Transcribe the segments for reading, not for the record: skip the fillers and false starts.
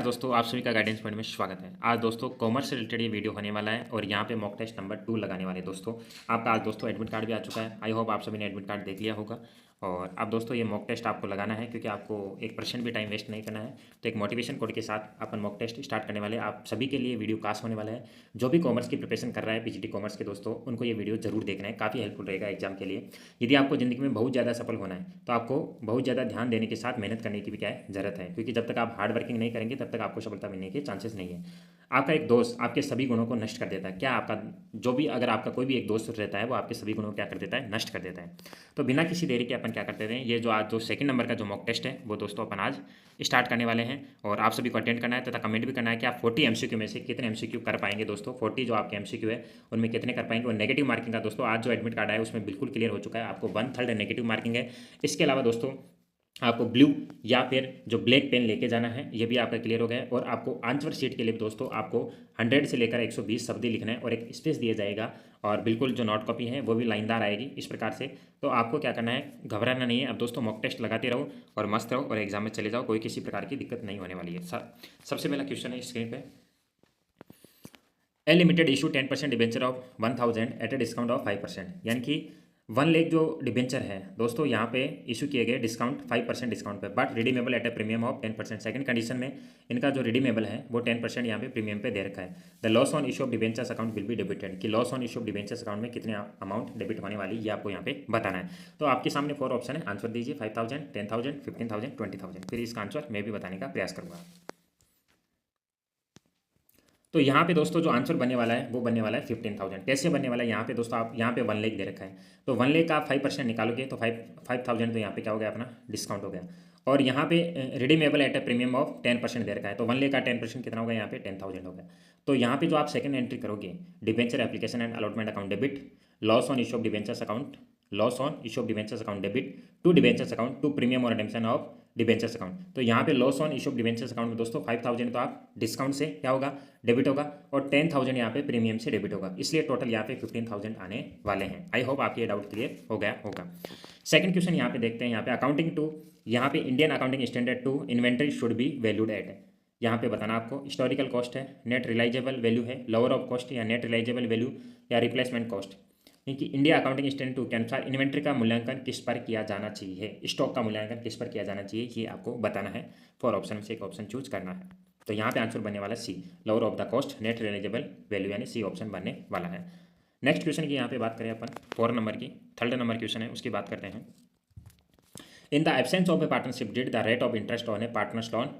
दोस्तों आप सभी का गाइडेंस पॉइंट में स्वागत है। आज दोस्तों कॉमर्स से रिलेटेड ये वीडियो होने वाला है और यहाँ पे मॉक टेस्ट नंबर 2 लगाने वाले हैं दोस्तों। आपका आज दोस्तों एडमिट कार्ड भी आ चुका है। आई होप आप सभी ने एडमिट कार्ड देख लिया होगा। और अब दोस्तों ये मॉक टेस्ट आपको लगाना है क्योंकि आपको 1% भी टाइम वेस्ट नहीं करना है। तो एक मोटिवेशन कोड के साथ अपन मॉक टेस्ट स्टार्ट करने वाले हैं। आप सभी के लिए वीडियो कास्ट होने वाला है। जो भी कॉमर्स की प्रिपरेशन कर रहा है पीजीटी कॉमर्स के दोस्तों, उनको ये वीडियो जरूर देखना है, काफ़ी हेल्पफुल रहेगा एग्जाम के लिए। यदि आपको ज़िंदगी में बहुत ज़्यादा सफल होना है तो आपको बहुत ज़्यादा ध्यान देने के साथ मेहनत करने की भी क्या है ज़रूरत है, क्योंकि जब तक आप हार्ड वर्किंग नहीं करेंगे तब तक आपको सफलता मिलने के चांसेस नहीं है। आपका एक दोस्त आपके सभी गुणों को नष्ट कर देता है। क्या आपका जो भी अगर आपका कोई भी एक दोस्त रहता है वो आपके सभी गुणों को क्या कर देता है, नष्ट कर देता है। तो बिना किसी देरी के अपन क्या करते हैं, ये जो आज जो सेकंड नंबर का जो मॉक टेस्ट है वो दोस्तों अपन आज स्टार्ट करने वाले हैं। और आप सभी को अटेंड करना है तथा कमेंट भी करना है कि आप 40 एमसीक्यू में से कितने एमसीक्यू कर पाएंगे दोस्तों। 40 जो आपके एमसीक्यू है उनमें कितने कर पाएंगे। और नेगेटिव मार्किंग का दोस्तों आज जो एडमिट कार्ड है उसमें बिल्कुल क्लियर हो चुका है, आपको 1/3 नेगेटिव मार्किंग है। इसके अलावा दोस्तों आपको ब्लू या फिर जो ब्लैक पेन लेके जाना है, ये भी आपका क्लियर हो गया है। और आपको आंसर शीट के लिए दोस्तों आपको 100 से लेकर 120 शब्द लिखना है और एक स्पेस दिया जाएगा। और बिल्कुल जो नोट कॉपी है वो भी लाइनदार आएगी इस प्रकार से। तो आपको क्या करना है, घबराना नहीं है। अब दोस्तों मॉक टेस्ट लगाते रहो और मस्त रहो और एग्जाम में चले जाओ, कोई किसी प्रकार की दिक्कत नहीं होने वाली है। सबसे पहला क्वेश्चन है स्क्रीन पे। A limited issue 10% debenture of 1000 at a discount of 5%, यानी कि 1 लाख जो डिबेंचर है दोस्तों यहाँ पे इशू किए गए डिस्काउंट 5% डिस्काउंट पे, but redeemable eight A premium of 10%। Second condition में इनका जो रिडीमेबल है वो 10% यहाँ पे प्रीमियम पे दे रखा है। The loss on issue of debentures account will be debited, कि loss on issue of debentures account में कितने अमाउंट डेबिट होने वाली ये आपको यहाँ पे बताना है। तो आपके सामने 4 ऑप्शन है, आंसर दीजिए 5000, 10,000, 15,000, 20,000। फिर इसका आंसर मैं भी बताने का प्रयास करूँगा। तो यहाँ पे दोस्तों जो आंसर बनने वाला है वो बनने वाला है 15,000। कैसे बनने वाला है, यहाँ पे दोस्तों आप यहाँ पे 1 लाख दे रखा है तो 1 लाख का आप 5% निकालोगे तो 5,000 तो यहाँ पे क्या हो गया, अपना डिस्काउंट हो गया। और यहाँ पे redeemable eight A premium of 10% दे रखा है तो 1 लाख का 10% कितना होगा, यहाँ पे 10,000 हो गया। तो यहाँ पे जो आप सेकंड एंट्री करोगे, debenture application and allotment account debit, loss on issue of debentures account, loss on issue of debentures account debit to debentures account to premium और रिडेम्पशन ऑफ डिबेंचर्स अकाउंट। तो यहाँ पे loss on issue of debentures account में दोस्तों 5,000 तो आप discount से क्या होगा, डेबिट होगा, और 10,000 यहाँ पे प्रीमियम से डेबिट होगा, इसलिए टोटल यहाँ पे 15,000 आने वाले हैं। आई होप आपकी ये डाउट क्लियर हो गया होगा। सेकंड क्वेश्चन यहाँ पे देखते हैं, यहाँ पे अकाउंटिंग टू, यहाँ पे Indian accounting standard two inventory should be valued at, यहाँ पे बताना आपको हिस्टोरिकल कॉस्ट है, नेट रिलाइजेबल वैल्यू है, लोअर ऑफ कॉस्ट या नेट रिलाइजेबल वैल्यू या रिप्लेसमेंट कॉस्ट। क्योंकि इंडिया अकाउंटिंग स्टैंडर्ड 2 के अनुसार इन्वेंट्री का मूल्यांकन किस पर किया जाना चाहिए, स्टॉक का मूल्यांकन किस पर किया जाना चाहिए, ये आपको बताना है। 4 ऑप्शन में से एक ऑप्शन चूज करना है। तो यहाँ पे आंसर बनने वाला C, lower of the cost net realisable value, यानी सी ऑप्शन बनने वाला है। नेक्स्ट क्वेश्चन की यहाँ पे बात करें अपन 4 नंबर की, थर्ड नंबर क्वेश्चन है उसकी बात करते हैं। In the absence of a partnership deed the rate of interest on a partner's loan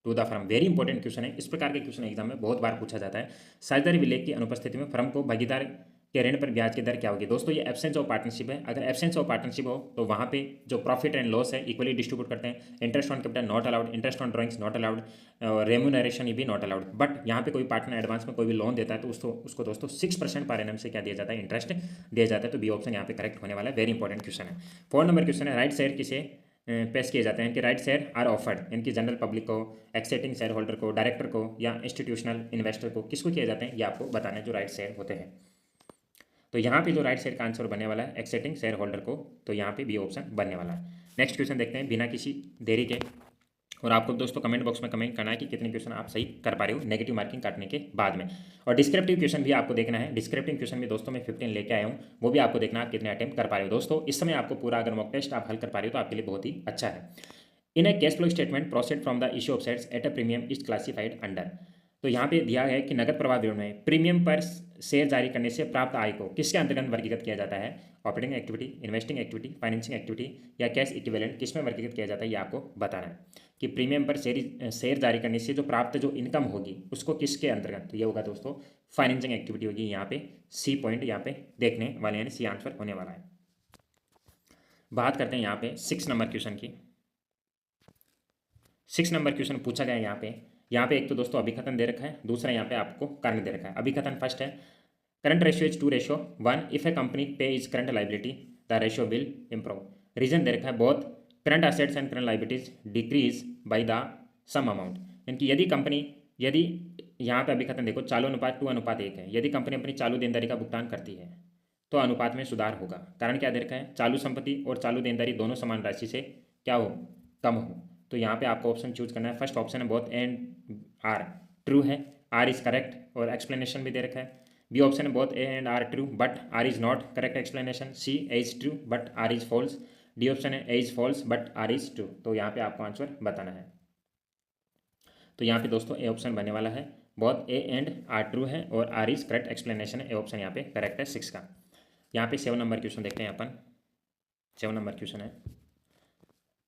to the firm. Very important question है, इस प्रकार के क्वेश्चन एग्जाम में बहुत बार पूछा जाता है। साझेदारी विलेख की अनुपस्थिति में फर्म को भागीदार के ऋण पर ब्याज की दर क्या होगी। दोस्तों ये एब्सेंस ऑफ पार्टनरशिप है। अगर एब्सेंस ऑफ पार्टनरशिप हो तो वहाँ पे जो प्रॉफिट एंड लॉस है इक्वली डिस्ट्रीब्यूट करते हैं। Interest on capital not allowed, interest on drawings not allowed, remuneration ये भी नॉट अलाउड। बट यहाँ पे कोई पार्टनर एडवांस में कोई भी लोन देता है तो उसको दोस्तों 6% पर एनम से क्या दिया जाता है, इंटरेस्ट दिया जाता है। तो बी ऑप्शन यहाँ पे करेक्ट होने वाला है। वेरी इंपॉर्टेंट क्वेश्चन है। 4 नंबर क्वेश्चन है, राइट शेयर किसे पेश किए जाते हैं, कि राइट शेयर आर ऑफर्ड, इनकी जनरल पब्लिक को, एक्सेप्टिंग शेयर होल्डर को, डायरेक्टर को या इंस्टीट्यूशनल इन्वेस्टर को, किसको किए जाते हैं ये आपको बताना है जो राइट शेयर होते हैं। तो यहाँ पे जो राइट शेयर का आंसर बनने वाला है एक्सेप्टिंग शेयर होल्डर को, तो यहाँ पे बी ऑप्शन बनने वाला है। नेक्स्ट क्वेश्चन देखते हैं बिना किसी देरी के। और आपको दोस्तों कमेंट बॉक्स में कमेंट करना है कि कितने क्वेश्चन आप सही कर पा रहे हो नेगेटिव मार्किंग काटने के बाद में। और डिस्क्रिप्टिव क्वेश्चन भी आपको देखना है। डिस्क्रिप्टिव क्वेश्चन भी दोस्तों मैं 15 लेके आया हूँ, वो भी आपको देखना आप कितने अटेम्प्ट कर पा रहे हो। दोस्तों इस समय आपको पूरा अगर मॉक टेस्ट आप हल कर पा रहे हो तो आपके लिए बहुत ही अच्छा है। In a cash flow statement proceed from the issue of shares at a premium is classified under. तो यहाँ पे दिया है कि नगद प्रवाह विवरण में प्रीमियम पर शेयर जारी करने से प्राप्त आय को किसके अंतर्गत वर्गीकृत किया जाता है, operating activity, investing activity, financing activity या कैश इक्विवेलेंट, किसमें वर्गीकृत किया जाता है ये आपको बताना है। कि प्रीमियम पर शेयर जारी करने से जो प्राप्त जो इनकम होगी उसको किसके अंतर्गत, तो ये होगा दोस्तों फाइनेंसिंग एक्टिविटी होगी। यहाँ पे सी पॉइंट यहाँ पे देखने वाले, यानी सी आंसर होने वाला है। बात करते हैं यहाँ पे 6 नंबर क्वेश्चन की। 6 नंबर क्वेश्चन पूछा गया है यहाँ पे एक तो दोस्तों अभिकथन दे रखा है, दूसरा यहाँ पे आपको कारण दे रखा है। अभिकथन फर्स्ट है, current ratio is 2:1, if a company pay is current liability the ratio will improve. Reason दे रखा है, both current assets and current liabilities decrease by the same amount, यानी यदि कंपनी, यदि यहाँ पे अभिकथन देखो चालू अनुपात 2:1 है, यदि कंपनी अपनी चालू देनदारी का भुगतान करती है तो अनुपात में सुधार होगा। कारण क्या दे रखा है, चालू संपत्ति और चालू देनदारी दोनों समान राशि से क्या हो, कम हो। तो यहाँ पे आपको ऑप्शन चूज करना है। फर्स्ट ऑप्शन है both A and R true है, आर इज करेक्ट और एक्सप्लेनेशन भी दे रखा है। बी ऑप्शन है both A and R true but R is not correct explanation. C A is true but R is false. D option है A is false but R is true. तो यहाँ पे आपको आंसर बताना है। तो यहाँ पे दोस्तों ए ऑप्शन बनने वाला है, both A and R true है और आर इज करेक्ट एक्सप्लेनेशन है। ए ऑप्शन यहाँ पे करेक्ट है 6 का। यहाँ पे 7 नंबर क्वेश्चन देखते हैं अपन। 7 नंबर क्वेश्चन है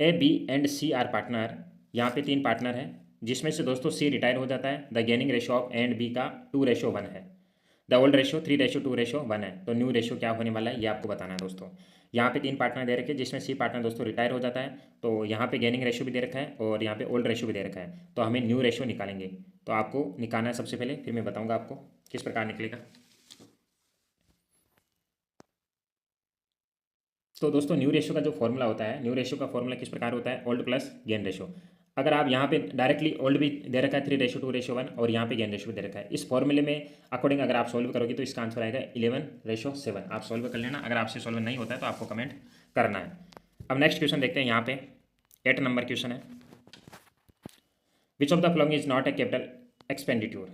A B and C are partner. यहाँ पे 3 पार्टनर हैं जिसमें से दोस्तों सी रिटायर हो जाता है। The gaining ratio of A and B का 2:1 है। द ओल्ड रेशो 3:2:1 है। तो न्यू रेशो क्या होने वाला है ये आपको बताना है दोस्तों। यहाँ पे 3 पार्टनर दे रखे हैं जिसमें सी पार्टनर दोस्तों रिटायर हो जाता है। तो यहाँ पे गेनिंग रेशो भी दे रखा है और यहाँ पे ओल्ड रेशो भी दे रखा है। तो हमें न्यू रेशो निकालेंगे। तो आपको निकालना है सबसे पहले, फिर मैं बताऊँगा आपको किस प्रकार निकलेगा। तो दोस्तों न्यू रेशो का जो फॉर्मूला होता है, न्यू रेशो का फॉर्मूला किस प्रकार होता है, ओल्ड प्लस गेन रेशो। अगर आप यहाँ पे डायरेक्टली ओल्ड भी दे रखा है 3:2:1 और यहाँ पे गेन रेशो भी दे रखा है, इस फॉर्मूले में अकॉर्डिंग अगर आप सॉल्व करोगे तो इसका आंसर आएगा 11:7। आप सॉल्व कर लेना, अगर आपसे सॉल्व नहीं होता है तो आपको कमेंट करना है। अब नेक्स्ट क्वेश्चन देखते हैं। यहाँ पे 8 नंबर क्वेश्चन है, which of the following is not a capital expenditure.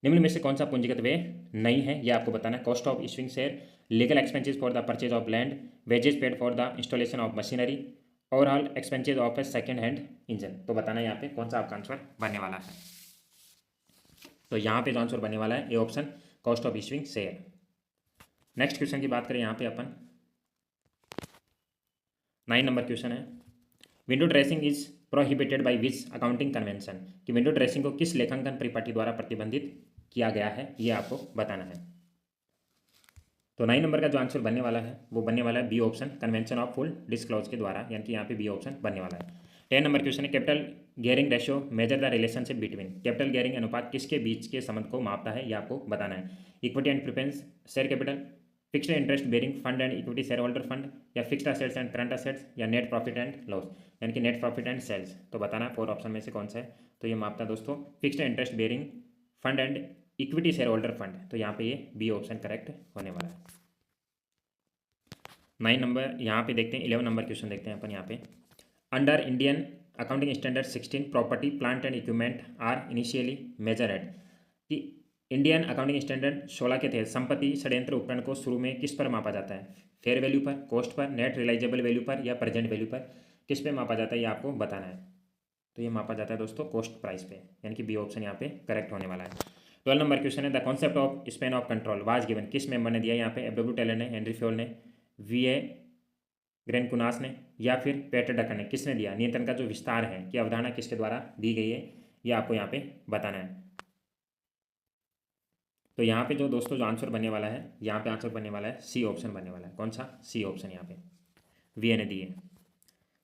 निम्न में से कौन सा पूंजीगत व्यय नहीं है ये आपको बताना है। Cost of issuing share, legal expenses for the purchase of land, wages paid for the installation of machinery, overall expenses of A second hand engine. तो बताना है यहाँ पे कौन सा आपका आंसर बनने वाला है। तो यहाँ पे जो आंसर बनने वाला है A option, cost of issuing share. Next question की बात करें यहाँ पे अपन, 9 नंबर क्वेश्चन है, window dressing is prohibited by which accounting convention. कि विंडो ड्रेसिंग को किस लेखांकन परिपाटी द्वारा प्रतिबंधित किया गया है ये आपको बताना है। तो 9 नंबर का जो आंसर बनने वाला है वो बनने वाला है B option, convention of full disclose के द्वारा, यानी कि यहाँ पे बी ऑप्शन बनने वाला है। 10 नंबर क्वेश्चन है, capital gearing ratio measure the relationship between. Capital gearing अनुपात किसके बीच के संबंध को मापता है ये आपको बताना है। Equity and preference share capital, fixed interest bearing fund and equity share holder fund, या fixed assets and current assets, या नेट प्रॉफिट एंड लॉस, यानी कि नेट प्रॉफिट एंड सेल्स। तो बताना है 4 ऑप्शन में से कौन सा है। तो ये मापता है दोस्तों fixed interest bearing fund and equity share holder fund. तो यहाँ पे ये बी ऑप्शन करेक्ट होने वाला है। 9 नंबर यहाँ पे देखते हैं। 11 नंबर क्वेश्चन देखते हैं अपन यहाँ पे, under Indian accounting standard 16 property plant and equipment are initially measure at. कि इंडियन अकाउंटिंग स्टैंडर्ड 16 के तहत संपत्ति षड्यंत्र उपकरण को शुरू में किस पर मापा जाता है। फेयर वैल्यू पर, cost per, net realisable value पर, या प्रेजेंट वैल्यू पर। किस पे मापा जाता है ये आपको बताना है। तो ये मापा जाता है दोस्तों कॉस्ट प्राइस पे, यानी कि बी ऑप्शन यहाँ पे करेक्ट होने वाला है। 12 नंबर क्वेश्चन है, the concept of span of control was given. किस मेंबर ने दिया यहाँ पे, एफ डब्ल्यू टेलर ने, हेनरी फ्योल ने, वी ए ग्रेनकुनास ने, या फिर पेटर डकर ने। किसने दिया। नियंत्रण का जो विस्तार है कि अवधारणा किसके द्वारा दी गई है ये आपको यहाँ पे बताना है। तो यहाँ पे जो दोस्तों जो आंसर बनने वाला है, यहाँ पे आंसर बनने वाला है सी ऑप्शन बनने वाला है। कौन सा, सी ऑप्शन यहाँ पे वी ए ने दी है।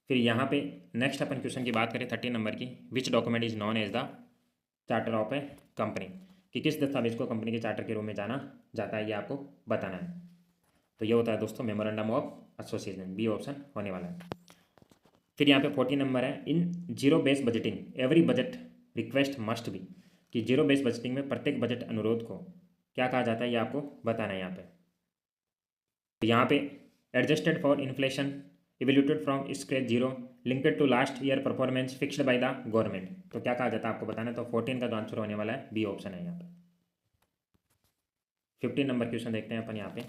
फिर यहाँ पे नेक्स्ट अपन क्वेश्चन की बात करें 13 नंबर की, which document is known as the charter of a company. कि किस दस्तावेज को कंपनी के चार्टर के रूप में जाना जाता है ये आपको बताना है। तो ये होता है दोस्तों memorandum of association, B option होने वाला है। फिर यहाँ पे 14 नंबर है, in zero base budgeting every budget request must be. कि जीरो बेस बजटिंग में प्रत्येक बजट अनुरोध को क्या कहा जाता है ये आपको बताना है। यहाँ पे adjusted for inflation, evaluated from scratch zero, linked to last year performance, fixed by the government. तो क्या कहा जाता है आपको बताना है। तो 14 का जो आंसर होने वाला है बी ऑप्शन है यहाँ पे। 15 नंबर क्वेश्चन देखते हैं अपन यहाँ पे,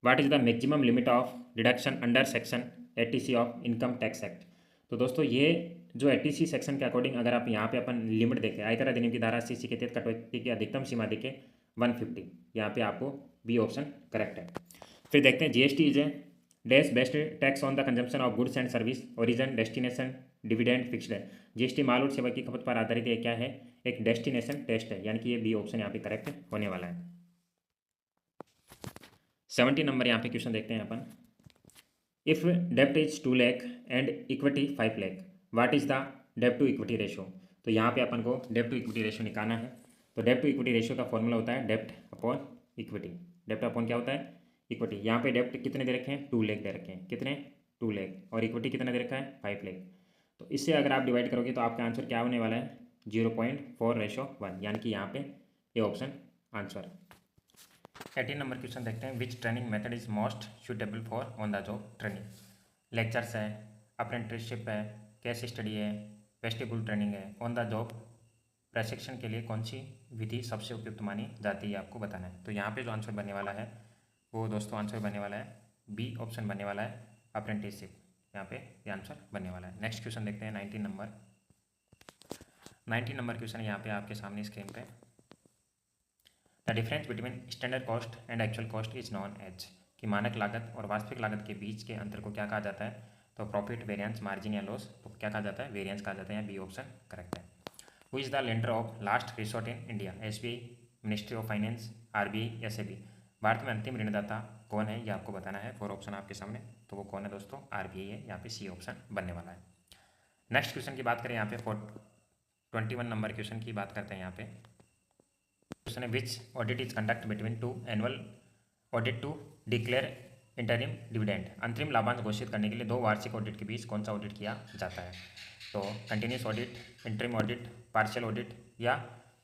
what is the maximum limit of deduction under section 80C of income tax act. तो दोस्तों ये जो 80C सेक्शन के अकॉर्डिंग अगर आप यहाँ पे अपन लिमिट देखें, आयकर अधिनियम की धारा 80C के तहत कटौती की अधिकतम सीमा देखें 150, यहाँ पे आपको बी ऑप्शन करेक्ट है। फिर देखते हैं GST is a dash best tax on the consumption of goods and service, origin, destination, dividend, fixed है। जीएसटी माल और सेवा की खपत पर आधारित ये क्या है, एक डेस्टिनेशन टेस्ट है, यानी कि ये बी ऑप्शन यहाँ पे करेक्ट होने वाला है। 70 नंबर यहाँ पे क्वेश्चन देखते हैं अपन, इफ डेप्ट is 2 lakh and equity 5 lakh, what is the डेप्ट टू इक्विटी रेशो। तो यहाँ पे अपन को डेप्ट टू इक्विटी रेशो निकालना है। तो डेप्ट टू इक्विटी रेशो का फॉर्मूला होता है डेप्ट अपॉन इक्विटी। डेप्ट अपॉन क्या होता है, इक्विटी। यहाँ पे डेप्ट कितने दे रखे हैं, 2 लाख दे रखे हैं, कितने, 2 लाख, और इक्विटी कितना दे रखा है, 5 लाख। तो इससे अगर आप डिवाइड करोगे तो आपका आंसर क्या होने वाला है, 0.4:1, यानी कि यहाँ पे ये ऑप्शन आंसर। 18 नंबर क्वेश्चन देखते हैं, which training method is most suitable for on the job training. Lectures है, अप्रेंटिसशिप है, केस स्टडी है, वेस्टिबुल ट्रेनिंग है, ऑन द जॉब प्रशिक्षण के लिए कौन सी विधि सबसे उपयुक्त मानी जाती है आपको बताना है। तो यहाँ पे जो आंसर बनने वाला है वो दोस्तों आंसर बनने वाला है बी ऑप्शन बनने वाला है, अप्रेंटिसशिप। यहाँ पे ये आंसर बनने वाला है। नेक्स्ट क्वेश्चन देखते हैं 19 नंबर क्वेश्चन यहाँ पे आपके सामने स्क्रीन पे। The difference between standard cost and actual cost is known as, कि मानक लागत और वास्तविक लागत के बीच के अंतर को क्या कहा जाता है। तो प्रॉफिट, वेरिएंस, मार्जिन या लॉस, तो क्या कहा जाता है, वेरिएंस कहा जाता है। या बी ऑप्शन करेक्ट है। Who is the lender of last resort in India, SBI, ministry of finance, RBI या सेबी। भारत में अंतिम ऋणदाता कौन है ये आपको बताना है। 4 ऑप्शन आपके सामने, तो वो कौन है दोस्तों, आरबीआई है। यहाँ पे सी ऑप्शन बनने वाला है। नेक्स्ट क्वेश्चन की बात करें यहाँ पे 21 नंबर क्वेश्चन की बात करते हैं। यहाँ पे क्वेश्चन है which audit is conduct between two annual audit to declare interim dividend, अंतरिम लाभांश घोषित करने के लिए 2 वार्षिक ऑडिट के बीच कौन सा ऑडिट किया जाता है। तो continuous audit, interim audit, partial audit या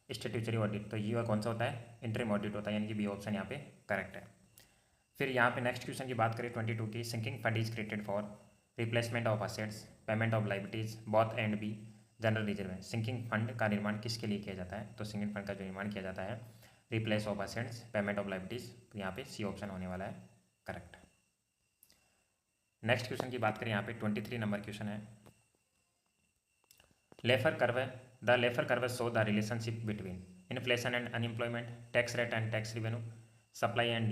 स्टैट्यूटरी ऑडिट। तो ये कौन सा होता है, इंटरिम ऑडिट होता है, यानी कि बी ऑप्शन यहाँ पे करेक्ट है। फिर यहाँ पे नेक्स्ट क्वेश्चन की बात करें 22 की, sinking fund is created for replacement of assets, payment of liabilities, both and B general reserve है। सिंकिंग फंड का निर्माण किसके लिए किया जाता है। तो सिंकिंग फंड का जो निर्माण किया जाता है replace of assets, payment of liabilities, तो यहाँ पे सी ऑप्शन होने वाला है करेक्ट। नेक्स्ट क्वेश्चन की बात करें यहाँ पे 23 नंबर क्वेश्चन है, Laffer curve show the relationship between inflation and unemployment, tax rate and tax revenue, supply and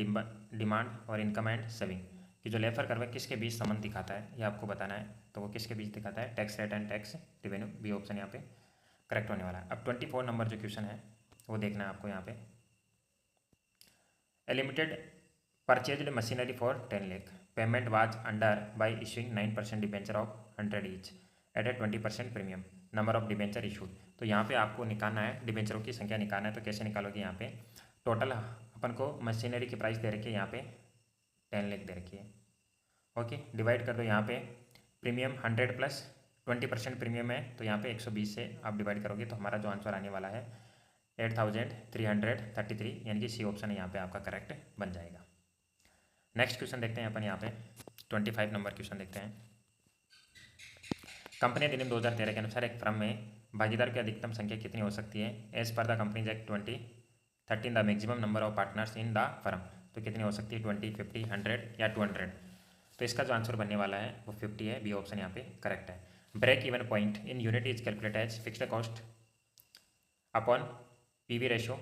demand और इनकम एंड सेविंग। कि जो लेफर कर्व है किसके बीच संबंध दिखाता है ये आपको बताना है। तो वो किसके बीच दिखाता है, tax rate and tax revenue, B option यहाँ पे करेक्ट होने वाला है। अब 24 नंबर जो क्वेश्चन है वो देखना है आपको यहाँ पे। A limited purchased machinery for 10 lakh, payment was under by issuing 9% debenture of 100 each at a 20% premium, number of debenture issued. तो यहाँ पे आपको निकालना है, डिबेंचरों की संख्या निकालना है। तो कैसे निकालोगे, यहाँ पे टोटल अपन को मशीनरी की प्राइस दे रखी है, यहाँ पे 10 लाख दे रखी है। ओके, डिवाइड कर दो यहाँ पे प्रीमियम 100 प्लस 20% प्रीमियम है, तो यहाँ पे 120 से आप डिवाइड करोगे तो हमारा जो आंसर आने वाला है 8333, यानी कि सी ऑप्शन यहाँ पे आपका करेक्ट बन जाएगा। नेक्स्ट क्वेश्चन देखते हैं अपन यहाँ पे 25 नंबर क्वेश्चन देखते हैं। कंपनी अधिनियम 2013 के अनुसार एक फर्म में भागीदार की अधिकतम संख्या कितनी हो सकती है। As per the companies act 2013 the maximum number of partners in the firm, तो कितनी हो सकती है, 20, 50, 100 या 200। तो इसका जो आंसर बनने वाला है वो 50 है, बी ऑप्शन यहाँ पे करेक्ट है। Break even point in unit is calculate as fixed cost upon PV ratio,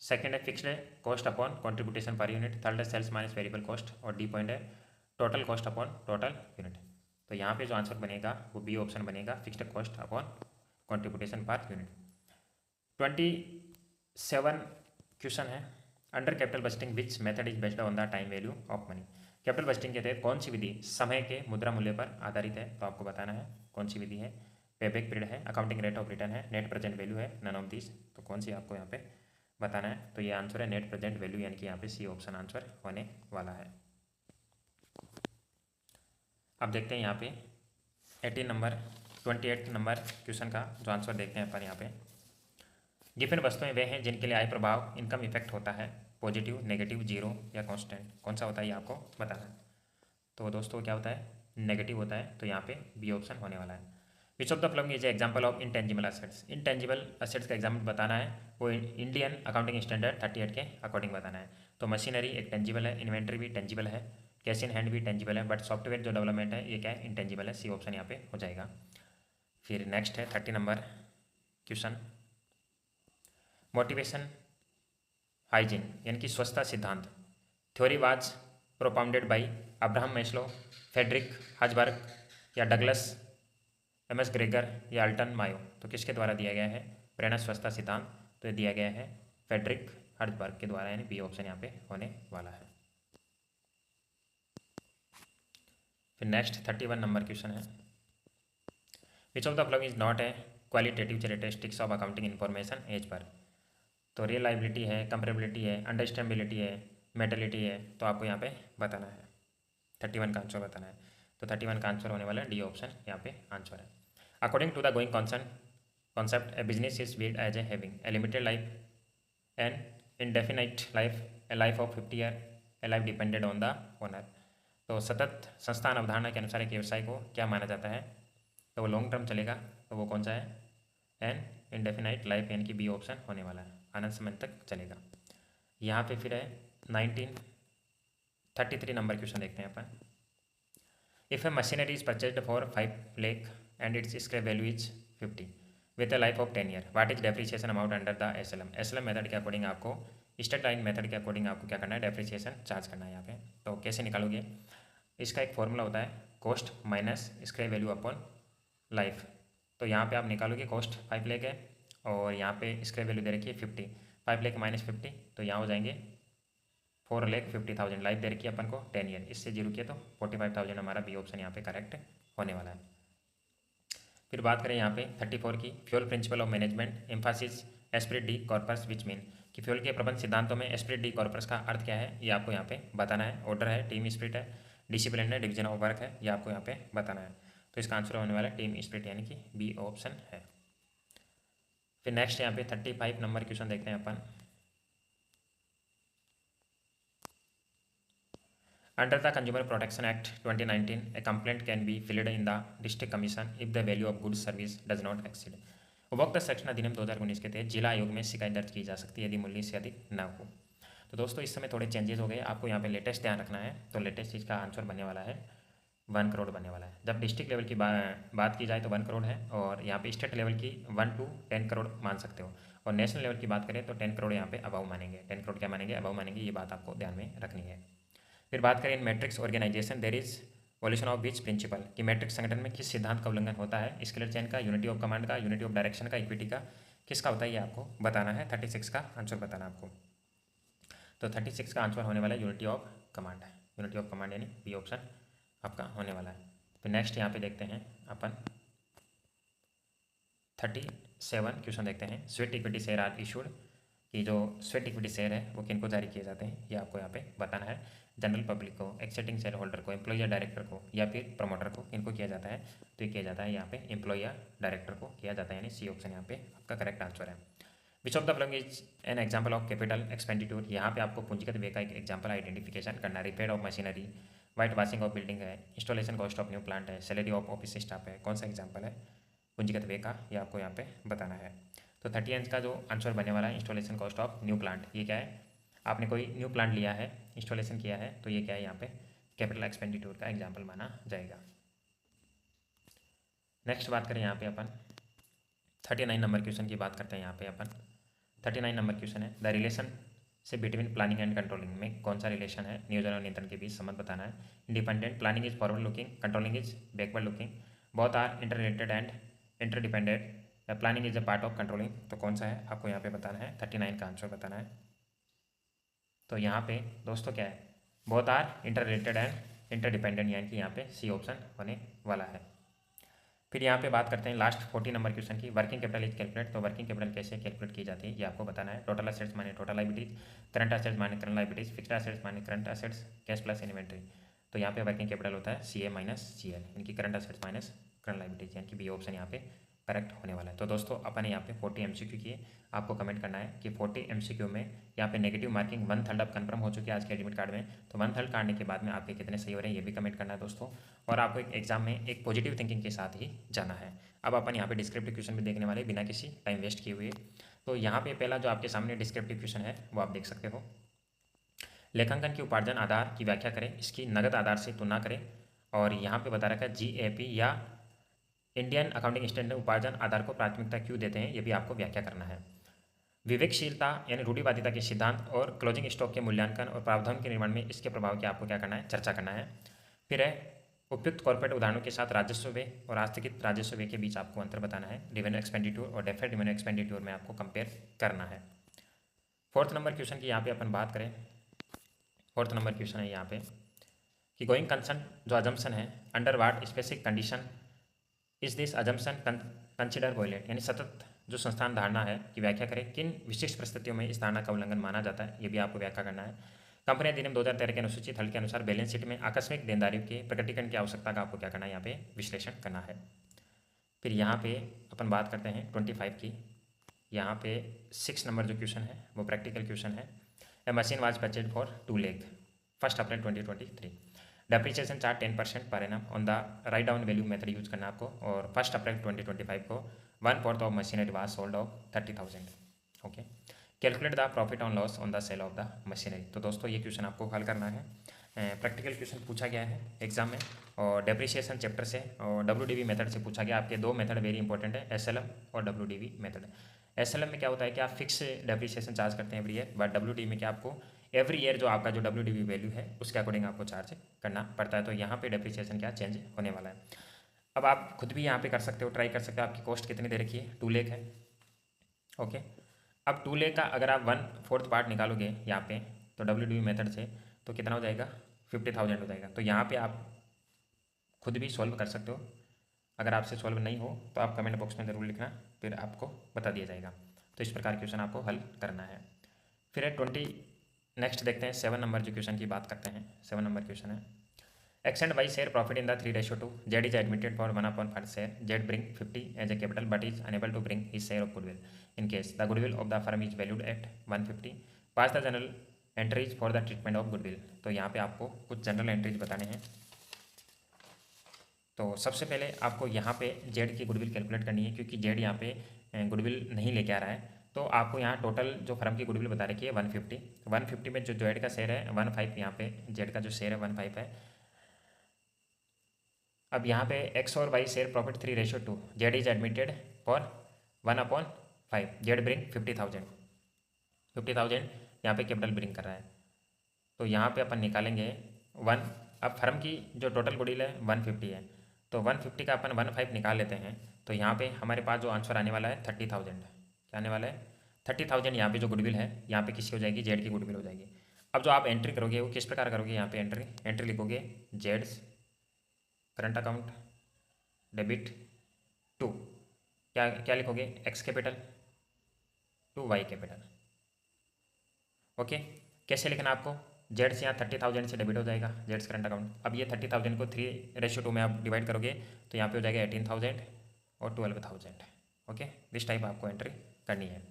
second है fixed cost upon contribution per unit, third है सेल्स माइनस वेरिएबल कॉस्ट, और डी पॉइंट है total cost upon total unit. तो यहाँ पे जो answer बनेगा वो बी ऑप्शन बनेगा, fixed cost upon contribution per unit. 27 question है, under capital budgeting which method is based on the time value of money. Capital budgeting के तहत कौन सी विधि समय के मुद्रा मूल्य पर आधारित है। तो आपको बताना है कौन सी विधि है। पेबैक पीरियड है, अकाउंटिंग रेट ऑफ रिटर्न है, नेट प्रेजेंट वैल्यू है, नन ऑफ दिस। तो कौन सी आपको यहाँ पे बताना है। तो ये आंसर है नेट प्रेजेंट वैल्यू, यानी कि यहाँ पे सी ऑप्शन आंसर होने वाला है। अब देखते हैं यहाँ पे 28 नंबर क्वेश्चन का जो आंसर देखते हैं अपन यहाँ पे। गिवन वस्तुएं वे हैं जिनके लिए आय प्रभाव इनकम इफेक्ट होता है पॉजिटिव, नेगेटिव, जीरो या कांस्टेंट। कौन सा होता है ये आपको बताना है। तो दोस्तों क्या होता है, नेगेटिव होता है। तो यहाँ पे बी ऑप्शन होने वाला है। Which of the following is example of intangible assets. Intangible assets का एग्जाम्पल बताना है, वो इंडियन अकाउंटिंग स्टैंडर्ड 38 के अकॉर्डिंग बताना है। तो मशीनरी एक टेंजिबल है, इन्वेंट्री भी टेंजिबल है, कैश इन हैंड भी टेंजिबल है, बट सॉफ्टवेयर जो डेवलपमेंट है ये क्या है, इंटेंजिबल है। सी ऑप्शन यहाँ पे हो जाएगा। फिर नेक्स्ट है 30 नंबर क्वेश्चन, मोटिवेशन हाइजीन यानी कि स्वच्छता सिद्धांत theory was propounded by Abraham Maslow, Frederick Herzberg या डगलस एम एस ग्रेगर या अल्टन मायो। तो किसके द्वारा दिया गया है प्रेरणा स्वच्छता सिद्धांत। तो ये दिया गया है फेडरिक हर्ट्जबर्ग के द्वारा, यानी बी ऑप्शन यहाँ पे होने वाला है। फिर नेक्स्ट 31 नंबर क्वेश्चन है, which of the following is not a qualitative characteristics of accounting information as per. तो रिलायबिलिटी है, कंपेरेबिलिटी है, अंडरस्टैंडेबिलिटी है, मेटलिटी है। तो आपको यहाँ पे बताना है, 31 का आंसर बताना है। तो 31 का आंसर होने वाला है डी ऑप्शन यहाँ पे आंसर है। According to the going concept a business is viewed as a having a limited life, an indefinite life, a life of 50 year, a life depended on the owner. तो सतत संस्थान अवधारणा के अनुसार एक व्यवसाय को क्या माना जाता है, तो वो लॉन्ग टर्म चलेगा, तो वो कौन सा है, एन इंडेफिनाइट लाइफ, यानी कि बी ऑप्शन होने वाला है, अनंत समय तक चलेगा। यहाँ पे फिर है 1933 नंबर क्वेश्चन देखते हैं अपन। If a machinery is purchased for 5 lakh and its scrap value is 50 with a life of 10 year, what is depreciation amount under the SLM method के अकॉर्डिंग आपको, स्ट्रेट लाइन मेथड के अकॉर्डिंग आपको क्या करना है, डेप्रिसिएशन चार्ज करना है यहाँ पे। तो कैसे निकालोगे, इसका एक फॉर्मूला होता है cost minus scrap value upon life. तो यहाँ पे आप निकालोगे कॉस्ट 5 लाख है और यहाँ पे स्क्रैप वैल्यू दे रखी है 50, 5 लाख माइनस 50, तो यहाँ हो जाएंगे 4,50,000, लाइफ दे रखी है अपन को 10 ईयर, इससे जीरो किया तो 45,000 हमारा बी ऑप्शन यहाँ पे करेक्ट होने वाला है। फिर बात करें यहाँ पे 34 की, fuel principle of management Mphasis Spirit D corpus which mean, कि फ्यूल के प्रबंध सिद्धांतों में एस्पिरिट डी कॉर्पस का अर्थ क्या है, ये आपको यहाँ पे बताना है। ऑर्डर है, टीम स्पिरिट है, डिसिप्लिन है, डिवीजन ऑफ वर्क है, ये आपको यहाँ पे बताना है। तो इसका आंसर होने वाला है टीम स्पिरिट, यानी कि बी ऑप्शन है। फिर नेक्स्ट यहाँ पे 35 नंबर क्वेश्चन देखते हैं अपन। Under the Consumer Protection Act 2019, a complaint can be filed in the District Commission if the value of goods service does not exceed। उपभोक्ता संरक्षण अधिनियम 2019 के तहत जिला आयोग में शिकायत दर्ज की जा सकती है यदि मूल्य से अधिक न हो। तो दोस्तों इस समय थोड़े चेंजेस हो गए, आपको यहाँ पे लेटेस्ट ध्यान रखना है। तो लेटेस्ट चीज़ का आंसर बनने वाला है 1 करोड़ बनने वाला है। जब डिस्ट्रिक्ट लेवल की बात की जाए तो 1 करोड़ है, और यहाँ पे स्टेट लेवल की 1 to 10 करोड़ मान सकते हो, और नेशनल लेवल की बात करें तो 10 करोड़ यहाँ पे अबाव मानेंगे। 10 करोड़ क्या मानेंगे, अबाव मानेंगे, ये बात आपको ध्यान में रखनी है। फिर बात करें in matrix organisation there is violation of which principle, कि मैट्रिक्स संगठन में किस सिद्धांत का उल्लंघन होता है, स्केलर चेन का, यूनिटी ऑफ कमांड का, यूनिटी ऑफ डायरेक्शन का, इक्विटी का, किसका होता है, ये आपको बताना है। 36 का आंसर बताना आपको। तो 36 का आंसर होने वाला है यूनिटी ऑफ कमांड है, यूनिटी ऑफ कमांड यानी बी ऑप्शन आपका होने वाला है। फिर नेक्स्ट यहाँ पे देखते हैं अपन 37 क्वेश्चन देखते हैं। Sweat equity share are issued, कि जो स्वेट इक्विटी शेयर है वो किनको जारी किए जाते हैं, ये आपको यहाँ पे बताना है। जनरल पब्लिक को, एक्सेप्टिंग शेयर होल्डर को, एम्प्लॉय या डायरेक्टर को, या फिर प्रमोटर को, किनको किया जाता है, तो ये किया जाता है यहाँ पे एम्प्लॉय या डायरेक्टर को किया जाता है, यानी सी ऑप्शन यहाँ पे आपका करेक्ट आंसर है। Which of the following is an example of capital expenditure, यहाँ पे आपको पूंजीगत व्यय का एक एग्जाम्पल आइडेंटिफिकेशन करना है। Repair of machinery, white washing of building है, installation cost of new plant है, सैलरी ऑफ ऑफिस स्टाफ है, कौन सा एग्जाम्पल है पूंजीगत व्यय का, ये आपको यहाँ पे बताना है। तो 30 का जो आंसर बनने वाला है installation cost of new plant, ये क्या है, आपने कोई न्यू प्लांट लिया है, इंस्टॉलेशन किया है, तो ये क्या है यहाँ पे कैपिटल एक्सपेंडिट्यूर का एग्जाम्पल माना जाएगा। नेक्स्ट बात करें यहाँ पे अपन 39 नंबर क्वेश्चन की बात करते हैं। यहाँ पे अपन 39 नंबर क्वेश्चन है, द रिलेशन से बिटवीन प्लानिंग एंड कंट्रोलिंग में कौन सा रिलेशन है नियोजन और नियंत्रण के बीच संबंध बताना है। Independent, planning is forward looking, controlling is backward looking, both are inter related and interdependent, planning is a part of controlling, तो कौन सा है आपको यहाँ पे बताना है। 39 का आंसर बताना है। तो यहाँ पे दोस्तों क्या है, both are inter related and interdependent, यानी कि यहाँ पे सी ऑप्शन होने वाला है। फिर यहाँ पे बात करते हैं लास्ट 40 नंबर क्वेश्चन की, वर्किंग कैपिटल इज कैलकुलेट, तो वर्किंग कैपिटल कैसे कैलकुलेट की जाती है ये आपको बताना है। टोटल असेट्स माने टोटल लायबिलिटीज, करंट असेट्स माने करंट लायबिलिटीज, फिक्स्ड असेट्स माने current assets, cash plus inventory. तो यहाँ पे वर्किंग कैपिटल होता है CA माइनस CL, यानी कि current assets minus current liabilities, यानी कि बी ऑप्शन यहाँ पे करेक्ट होने वाला है। तो दोस्तों अपन यहाँ पे 40 MCQ किए, आपको कमेंट करना है कि 40 MCQ में यहाँ पे नेगेटिव मार्किंग 1/3 अब कन्फर्म हो चुकी है आज के एडमिट कार्ड में, तो 1/3 काटने के बाद में आपके कितने सही हो रहे हैं ये भी कमेंट करना है दोस्तों। और आपको एक एग्जाम में एक पॉजिटिव थिंकिंग के साथ ही जाना है। अब अपन यहाँ पे डिस्क्रिप्टिव क्वेश्चन भी देखने वाले बिना किसी टाइम वेस्ट किए हुए। तो यहाँ पे पहला जो आपके सामने डिस्क्रिप्टिव क्वेश्चन है वो आप देख सकते हो, लेखांकन की उपार्जन आधार की व्याख्या करें, इसकी नगद आधार से तुलना करें, और यहाँ पे बता रखा है GAP या इंडियन अकाउंटिंग स्टैंडर्ड उपार्जन आधार को प्राथमिकता क्यों देते हैं, ये भी आपको व्याख्या करना है। विवेकशीलता यानी रूढ़िवादिता के सिद्धांत और क्लोजिंग स्टॉक के मूल्यांकन और प्रावधान के निर्माण में इसके प्रभाव की आपको क्या करना है, चर्चा करना है। फिर है उपयुक्त कॉर्पोरेट उदाहरणों के साथ राजस्व व्यय और आस्थगित राजस्व व्यय के बीच आपको अंतर बताना है। रेवेन्यू एक्सपेंडिट्यूर और डेफर्ड रेवेन्यू एक्सपेंडिट्यूर में आपको कंपेयर करना है। 4th नंबर क्वेश्चन की यहाँ पे अपन बात करें, 4th नंबर क्वेश्चन है यहाँ पे कि गोइंग कंसर्न जो अजम्पशन है, under what specific condition is this assumption consider violate, यानी सतत जो संस्थान धारणा है की व्याख्या करें, किन विशिष्ट परिस्थितियों में इस धारणा का उल्लंघन माना जाता है, ये भी आपको व्याख्या करना है। कंपनी अधिनियम 2013 के अनुसूचित हल के अनुसार बैलेंस शीट में आकस्मिक देनदारियों के प्रकटीकरण की आवश्यकता का आपको क्या करना है, यहाँ पे विश्लेषण करना है। फिर यहाँ पे अपन बात करते हैं 25 की, यहाँ पे 6 नंबर जो क्वेश्चन है वो प्रैक्टिकल क्वेश्चन है। A machine was purchased for 2 lakh 1 April 2023, depreciation charge 10% per annum on the written down value method use करना है आपको। और 1 अप्रैल 2025 को 1/4 of machinery was sold off 30,000। Okay, calculate the profit on loss on the sale of the machinery. तो दोस्तों ये question आपको हल करना है, प्रैक्टिकल क्वेश्चन पूछा गया है एग्जाम में, और डेप्रिसिएशन चैप्टर से और WDV मेथड से पूछा गया। आपके दो मेथड वेरी इंपॉर्टेंट है, SLM और WDV मेथड। SLM में क्या होता है कि आप फिक्स डेप्रिसिएशन चार्ज करते हैं एवरी ईयर, बट WDV में क्या आपको एवरी ईयर जो आपका जो WDV वैल्यू है उसके अकॉर्डिंग आपको चार्ज करना पड़ता है। तो यहाँ पे डेप्रिसिएशन क्या चेंज होने वाला है। अब आप खुद भी यहाँ पे कर सकते हो, ट्राई कर सकते हो। आपकी कॉस्ट कितनी दे रखी है, 2 लाख है। ओके, अब 2 लाख का अगर आप 1/4 पार्ट निकालोगे यहाँ पे तो WDV मेथड से, तो कितना हो जाएगा, 50,000 हो जाएगा। तो यहाँ पे आप खुद भी सॉल्व कर सकते हो। अगर आपसे सॉल्व नहीं हो तो आप कमेंट बॉक्स में ज़रूर लिखना, फिर आपको बता दिया जाएगा। तो इस प्रकार क्वेश्चन आपको हल करना है। फिर है 20, नेक्स्ट देखते हैं 7 नंबर जो क्वेश्चन की बात करते हैं। 7 नंबर क्वेश्चन है, X and Y share profit in the 3:2. Z is admitted for 1/5 share. Z bring 50 as a capital but is unable to bring his share of goodwill. In case the goodwill of the firm is valued at 150, pass the general entries for the treatment of goodwill. तो यहाँ पे आपको कुछ general entries बताने हैं। तो सबसे पहले आपको यहाँ पे Z की गुडविल कैलकुलेट करनी है, क्योंकि Z यहाँ पे गुडविल नहीं लेके आ रहा है। तो आपको यहाँ टोटल जो फर्म की गुडविल बता रखी है 150 में जो Z का शेयर है 1/5, यहाँ पे Z का जो शेयर है 1/5 है। अब यहाँ पे X और Y share profit 3:2। Z is admitted for 1/5। Z bring 50,000 यहाँ पे कैपिटल ब्रिंग कर रहा है। तो यहाँ पे अपन निकालेंगे 1। अब फर्म की जो टोटल गुडविल है 150 है, तो 150 का अपन 1/5 निकाल लेते हैं। तो यहाँ पे हमारे पास जो आंसर आने वाला है 30,000। क्या आने वाला है, 30,000। यहाँ पे जो गुडविल है यहाँ पे किसकी हो जाएगी, Z की गुडविल हो जाएगी। अब जो आप एंट्री करोगे वो किस प्रकार करोगे, यहाँ पे एंट्री लिखोगे Z's current account debit to, क्या लिखोगे, X capital to Y capital. Okay, कैसे लिखना आपको, Z से यहाँ 30,000 से डेबिट हो जाएगा Z करंट अकाउंट। अब ये 30,000 को 3:2 में आप डिवाइड करोगे तो यहाँ पे हो जाएगा 18,000 और 12,000। ओके, दिस टाइप आपको एंट्री करनी है।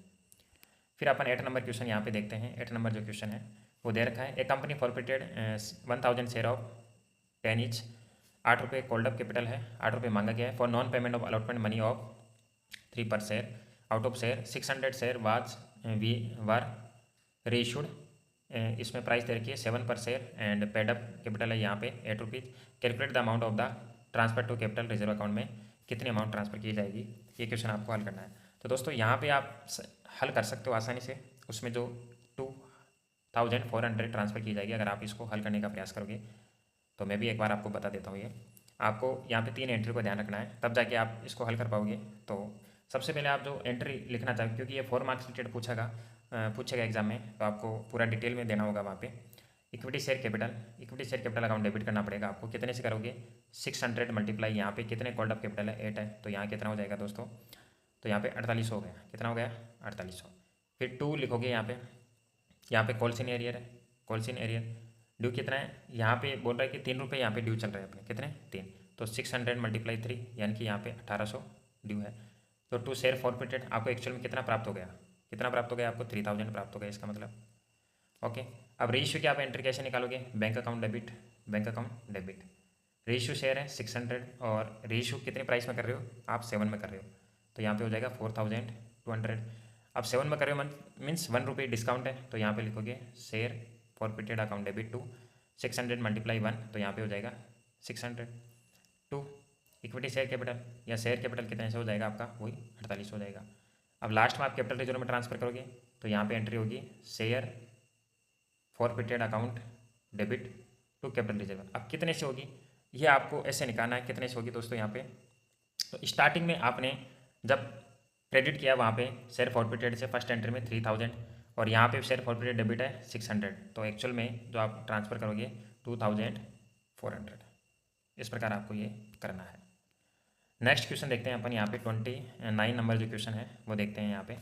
फिर अपन 8 नंबर क्वेश्चन यहाँ पे देखते हैं। 8 नंबर जो क्वेश्चन है वो दे रखा है, a company forfeited 1,000 share of 10 each. 8 रुपये कोल्ड अप कैपिटल है, 8 रुपये मांगा गया है for non payment of allotment money of 3 per share. Out of share 600 share were reissued. इसमें प्राइस दे रखी है 7 per share and paid up capital है यहाँ पे 8 rupees. Calculate the amount of the transfer to capital reserve account में कितनी amount transfer की जाएगी, ये क्वेश्चन आपको हल करना है। तो दोस्तों यहाँ पे आप हल कर सकते हो आसानी से। उसमें जो 2,400 ट्रांसफ़र की जाएगी अगर आप इसको हल करने का प्रयास करोगे। तो मैं भी एक बार आपको बता देता हूँ, ये आपको यहाँ पे 3 एंट्री को ध्यान रखना है, तब जाके आप इसको हल कर पाओगे। तो सबसे पहले आप जो एंट्री लिखना चाहें, क्योंकि ये 4 मार्क्स रिलेटेड पूछेगा एग्जाम में, तो आपको पूरा डिटेल में देना होगा वहाँ पे। Equity share capital account debit करना पड़ेगा आपको। कितने से करोगे, 600 मल्टीप्लाई यहाँ पे कितने कॉल्ड अप कैपिटल है 8 है, तो यहाँ कितना हो जाएगा दोस्तों, तो यहाँ पे 48 हो गया। कितना हो गया, 4800। फिर 2 लिखोगे यहाँ पे कॉल्स इन एरियर ड्यू कितना है, यहाँ पे बोल रहा है कि 3 रुपये यहाँ पे ड्यू चल रहे हैं अपने, कितने 3, तो 600 मल्टीप्लाई 3 यानी कि यहाँ पे 1800 ड्यू है। तो 2 शेयर फॉरफिटेड, आपको एक्चुअल में कितना प्राप्त हो गया, आपको 3,000 प्राप्त हो गया इसका मतलब। ओके, अब रेशियो की आप एंट्री कैसे निकालोगे, bank account debit. Ratio share है 600 और रेशियो कितने प्राइस में कर रहे हो आप, 7 में कर रहे हो, तो यहाँ पे हो जाएगा 4,200। अब 7 में कर रहे हो मीन्स 1 रुपये डिस्काउंट है, तो यहाँ पे लिखोगे share forfeited account debit to 600 multiply 1, तो यहाँ पे हो जाएगा 600। 2 इक्विटी शेयर कैपिटल या शेयर कैपिटल कितने से हो जाएगा आपका, वही 48 हो जाएगा। अब लास्ट में आप कैपिटल रिजर्व में ट्रांसफर करोगे तो यहाँ पे एंट्री होगी share forfeited account debit to capital reserve. अब कितने से होगी ये आपको ऐसे निकालना है, कितने से होगी दोस्तों यहाँ पे। तो स्टार्टिंग में आपने जब क्रेडिट किया वहाँ पे शेयर फॉरफिटेड से फर्स्ट एंट्री में 3,000 और यहाँ पे शेयर फॉरफिटेड डेबिट है 600, तो एक्चुअल में जो आप ट्रांसफ़र करोगे 2,400। इस प्रकार आपको ये करना है। नेक्स्ट क्वेश्चन देखते हैं अपन यहाँ पे 29 नंबर जो क्वेश्चन है वो देखते हैं। यहाँ पे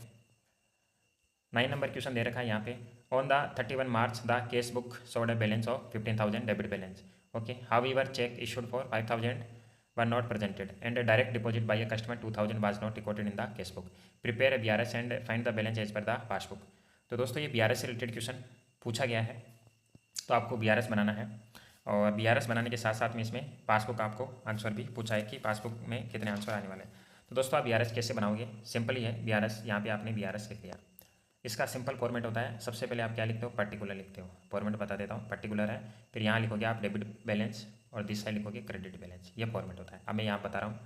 9 नंबर क्वेश्चन दे रखा है यहाँ पे, on the 31 March the cash book showed a balance of 15,000 debit balance. Okay, however cheque issued for 5,000 were not presented and direct deposit by a customer 2,000 was not recorded in the cash book. Prepare a BRS and find the balance as per the passbook. तो दोस्तों ये BRS से related question पूछा गया है, तो आपको BRS बनाना है। और BRS बनाने के साथ साथ में इसमें पासबुक आपको आंसर भी पूछा है कि पासबुक में कितने आंसर आने वाले हैं। तो दोस्तों आप BRS कैसे बनाओगे, सिंपल ही है। BRS यहाँ पे आपने BRS लिख लिया। इसका सिंपल फॉर्मेट होता है, सबसे पहले आप क्या लिखते हो, पर्टिकुलर लिखते हो। फॉर्मेट बता देता हूँ, पर्टिकुलर है, फिर यहाँ लिखोगे आप डेबिट बैलेंस और दिस साइड लिखोगे क्रेडिट बैलेंस। ये फॉर्मेट होता है। अब मैं यहाँ बता रहा हूँ,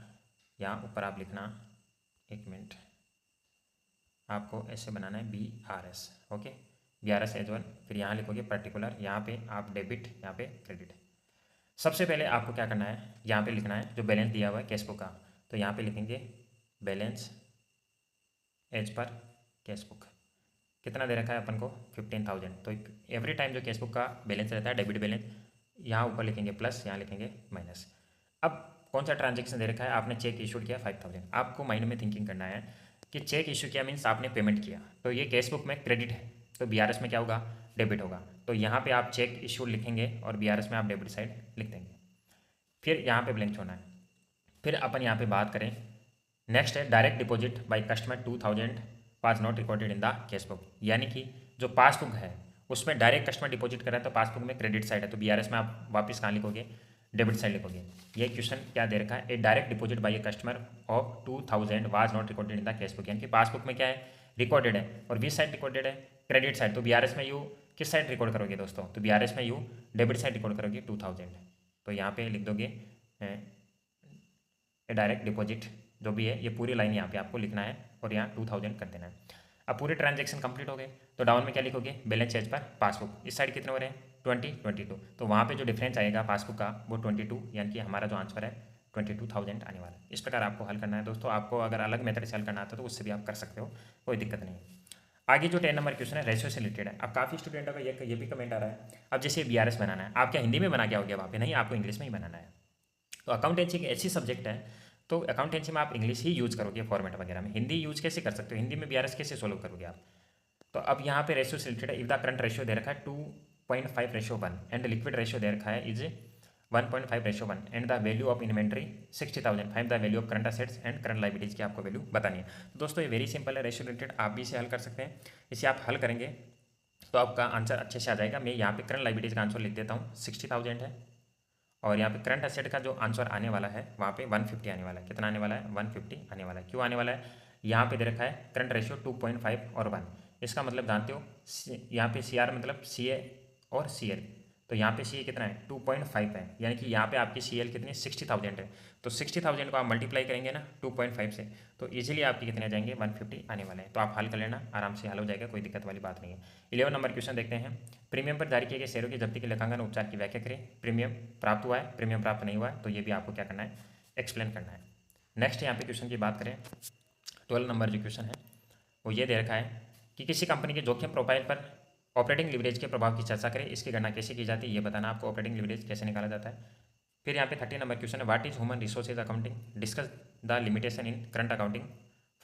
यहाँ ऊपर आप लिखना, एक मिनट, आपको ऐसे बनाना है BRS, okay, BRS as one. फिर यहाँ लिखोगे पर्टिकुलर, यहाँ पे आप डेबिट, यहाँ पे क्रेडिट। सबसे पहले आपको क्या करना है, यहाँ पे लिखना है जो बैलेंस दिया हुआ है कैश बुक का, तो यहाँ पे लिखेंगे balance as per cash book. कितना दे रखा है अपन को, 15,000। तो एवरी टाइम जो कैश बुक का बैलेंस रहता है, डेबिट बैलेंस, यहाँ ऊपर लिखेंगे प्लस, यहाँ लिखेंगे माइनस। अब कौन सा ट्रांजेक्शन दे रखा है, आपने चेक इशू किया 5,000। आपको माइंड में थिंकिंग करना है कि चेक इशू किया मीन्स आपने पेमेंट किया, तो ये कैश बुक में क्रेडिट है, तो BRS में क्या होगा, डेबिट होगा। तो यहाँ पे आप चेक इशू लिखेंगे और BRS में आप डेबिट साइड लिख देंगे। फिर यहाँ पे ब्लैंक छोड़ना है। फिर अपन यहाँ पे बात करें, नेक्स्ट है direct deposit by customer 2,000 was not recorded in the cash book. यानी कि जो पासबुक है उसमें डायरेक्ट कस्टमर डिपॉजिट कर रहा है, तो पासबुक में क्रेडिट साइड है, तो BRS में आप वापस कहाँ लिखोगे, डेबिट साइड लिखोगे। ये क्वेश्चन क्या दे रखा है, a direct deposit by a customer of 2,000 was not recorded in the cash book. यानी कि पासबुक में क्या है, रिकॉर्डेड है, और विच साइड रिकॉर्डेड है, क्रेडिट साइड। तो BRS में यू किस साइड रिकॉर्ड करोगे दोस्तों, तो BRS में यू डेबिट साइड रिकॉर्ड करोगे 2,000। तो यहाँ पे लिख दोगे डायरेक्ट डिपॉजिट जो भी है, ये पूरी लाइन यहाँ पे आपको लिखना है और यहाँ 2,000 कर देना है। अब पूरे ट्रांजेक्शन कंप्लीट हो गए, तो डाउन में क्या लिखोगे, बैलेंस एज पर पासबुक। इस साइड कितने हो रहे हैं, 20, 22। तो वहाँ पे जो डिफरेंस आएगा पासबुक का वो 22, यानी कि हमारा जो आंसर है 22,000 आने वाला है। इस प्रकार आपको हल करना है दोस्तों। आपको अगर अलग मेथड से हल करना आता है तो उससे भी आप कर सकते हो, कोई दिक्कत नहीं है। आगे जो 10 नंबर क्वेश्चन है रेशियो से रिलेटेड है। अब काफ़ी स्टूडेंटों का ये भी कमेंट आ रहा है, अब जैसे BRS बनाना है, आप क्या हिंदी में बना के आओगे वहाँ पे, नहीं, आपको इंग्लिश में ही बनाना है। तो अकाउंटेंसी एक ऐसी सब्जेक्ट है, तो अकाउंटेंसी में आप इंग्लिश ही यूज़ करोगे फॉर्मेट वगैरह में, हिंदी यूज़ कैसे कर सकते हो, हिंदी में BRS कैसे सोल्व करोगे आप। तो अब यहाँ पे रेशियो से रिलेटेड है, इफ द करंट रेशियो दे रखा है 2.5:1 एंड लिक्विड रेशियो दे रखा है is 1.5:1 and the value of inventory 60,000, find the value of current assets and current liabilities की आपको वैल्यू बतानी है। तो दोस्तों ये वेरी सिंपल है, रेशियो रिलेटेड आप भी इसे हल कर सकते हैं। इसे आप हल करेंगे तो आपका आंसर अच्छे से आ जाएगा। मैं यहाँ पे करंट लाइबिलिटीज का आंसर लिख देता हूँ, 60,000 है, और यहाँ पे करंट असेट का जो आंसर आने वाला है वहाँ पे 150 आने वाला है। कितना आने वाला है, 150 आने वाला है। क्यों आने वाला है, यहाँ पे दे रखा है करंट रेशियो 2.5 और 1। इसका मतलब जानते हो, यहाँ पे CR मतलब CA और CL, तो यहाँ पे CA कितना है, 2.5 है, यानी कि यहाँ पे आपकी CL कितनी, 60,000 है। तो 60,000 को आप मल्टीप्लाई करेंगे ना 2.5 से, तो इजीली आपके कितने आ जाएंगे, 150 आने वाले हैं। तो आप हल कर लेना, आराम से हल हो जाएगा, कोई दिक्कत वाली बात नहीं है। 11 नंबर क्वेश्चन देखते हैं, प्रीमियम पर जारी किए गए शेयरों की जब्ती के लेखांकन उपचार की व्याख्या करें। प्रीमियम प्राप्त हुआ है, प्रीमियम प्राप्त नहीं हुआ है, तो ये भी आपको क्या करना है, एक्सप्लेन करना है। नेक्स्ट यहाँ पे क्वेश्चन की बात करें, 12 नंबर जो क्वेश्चन है वो ये दे रखा है कि किसी कंपनी के जोखिम प्रोफाइल पर ऑपरेटिंग लिवरेज के प्रभाव की चर्चा करें, इसकी गणना कैसे की जाती है, ये बताना आपको, ऑपरेटिंग लिवरेज कैसे निकाला जाता है। फिर यहाँ पे 30 नंबर क्वेश्चन है, what is human resources accounting, discuss the limitation in current accounting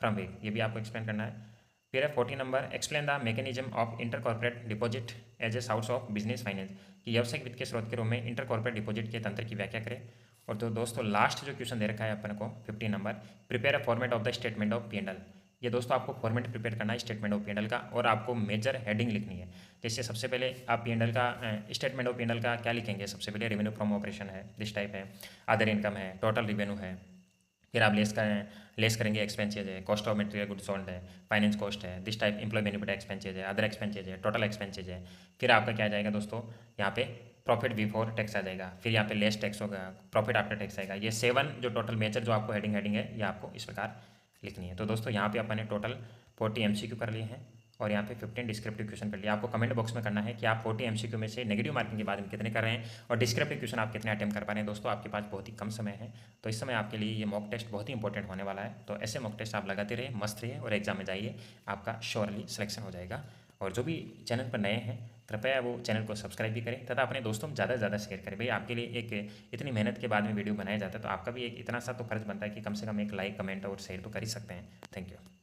from वेग, ये भी आपको एक्सप्लेन करना है। फिर है 40 number, explain the mechanism of inter corporate deposit as a source of business finance, कि व्यावसायिक वित्त के स्रोत के रूप में इंटर कॉर्पोरेट डिपॉजिट के तंत्र की व्याख्या करें। और तो दोस्तों लास्ट जो क्वेश्चन दे रखा है अपन को 15 number, prepare a format of the statement of P&L। ये दोस्तों आपको फॉर्मेट प्रिपेयर करना है स्टेटमेंट ऑफ P&L का, और आपको मेजर हेडिंग लिखनी है। जैसे सबसे पहले आप P&L का स्टेटमेंट ऑफ P&L का क्या लिखेंगे, सबसे पहले रेवेन्यू फ्रॉम ऑपरेशन है, दिस टाइप है, अदर इनकम है, टोटल रेवेन्यू है, फिर आप लेस करेंगे एक्सपेंसेज है, cost of material goods sold है, फाइनेंस कॉस्ट है, this type employ benefit expenses है, अदर एक्सपेंसेज है, टोटल एक्सपेंसेज है। फिर आपका क्या आ जाएगा दोस्तों, यहाँ पे प्रॉफिट बिफोर टैक्स आ जाएगा, फिर यहाँ पे लेस टैक्स होगा, प्रॉफिट आफ्टर टैक्स आएगा। ये 7 जो टोटल मेजर जो आपको हेडिंग है ये आपको इस प्रकार लिखनी है। तो दोस्तों यहाँ पे अपन ने टोटल 40 MCQ कर लिए हैं और यहाँ पे 15 डिस्क्रिप्टिव क्वेश्चन कर लिया। आपको कमेंट बॉक्स में करना है कि आप 40 MCQ में से नेगेटिव मार्किंग के बाद में कितने कर रहे हैं और डिस्क्रिप्टिव क्वेश्चन आप कितने अटेम्प्ट कर पा रहे हैं। दोस्तों आपके पास बहुत ही कम समय है, तो इस समय आपके लिए ये मॉक टेस्ट बहुत ही इंपॉर्टेंट होने वाला है। तो ऐसे मॉक टेस्ट आप लगाते रहिए, मस्त रहिए और एग्जाम में जाइए, आपका श्योरली सिलेक्शन हो जाएगा। और जो भी चैनल पर नए हैं कृपया वो चैनल को सब्सक्राइब भी करें तथा अपने दोस्तों में ज़्यादा से ज़्यादा शेयर करें। भाई आपके लिए एक इतनी मेहनत के बाद में वीडियो बनाया जाता है, तो आपका भी एक इतना सा तो फर्ज बनता है कि कम से कम एक लाइक, कमेंट और शेयर तो कर ही सकते हैं। Thank you.